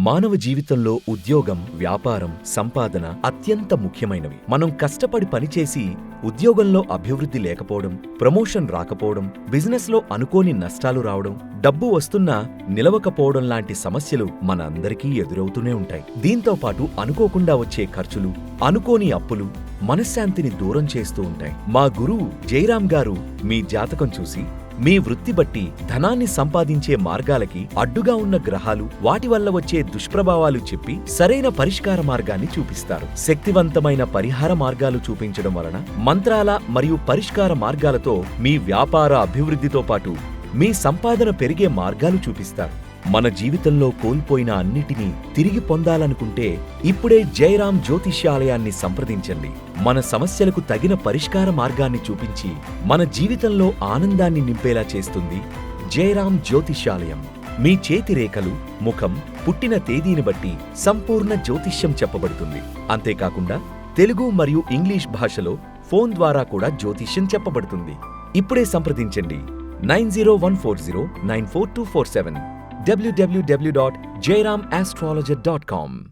మానవ జీవితంలో ఉద్యోగం, వ్యాపారం, సంపాదన అత్యంత ముఖ్యమైనవి. మనం కష్టపడి పనిచేసి ఉద్యోగంలో అభివృద్ధి లేకపోవడం, ప్రమోషన్ రాకపోవడం, బిజినెస్లో అనుకోని నష్టాలు రావడం, డబ్బు వస్తున్నా నిలవకపోవడం లాంటి సమస్యలు మన అందరికీ ఎదురవుతూనే ఉంటాయి. దీంతో పాటు అనుకోకుండా వచ్చే ఖర్చులు, అనుకోని అప్పులు మనశ్శాంతిని దూరం చేస్తూ ఉంటాయి. మా గురువు జయరాం గారు మీ జాతకం చూసి మీ వృత్తి బట్టి ధనాన్ని సంపాదించే మార్గాలకి అడ్డుగా ఉన్న గ్రహాలు, వాటి వల్ల వచ్చే దుష్ప్రభావాలు చెప్పి సరైన పరిష్కార మార్గాన్ని చూపిస్తారు. శక్తివంతమైన పరిహార మార్గాలు చూపించడం వలన మంత్రాల మరియు పరిష్కార మార్గాలతో మీ వ్యాపార అభివృద్ధితో పాటు మీ సంపాదన పెరిగే మార్గాలు చూపిస్తారు. మన జీవితంలో కోల్పోయిన అన్నిటినీ తిరిగి పొందాలనుకుంటే ఇప్పుడే జయరాం జ్యోతిష్యాలయాన్ని సంప్రదించండి. మన సమస్యలకు తగిన పరిష్కార మార్గాన్ని చూపించి మన జీవితంలో ఆనందాన్ని నింపేలా చేస్తుంది జయరాం జ్యోతిష్యాలయం. మీ చేతి రేఖలు, ముఖం, పుట్టిన తేదీని బట్టి సంపూర్ణ జ్యోతిష్యం చెప్పబడుతుంది. అంతేకాకుండా తెలుగు మరియు ఇంగ్లీష్ భాషలో ఫోన్ ద్వారా కూడా జ్యోతిష్యం చెప్పబడుతుంది. ఇప్పుడే సంప్రదించండి 9014094247 www.jairamastrologer.com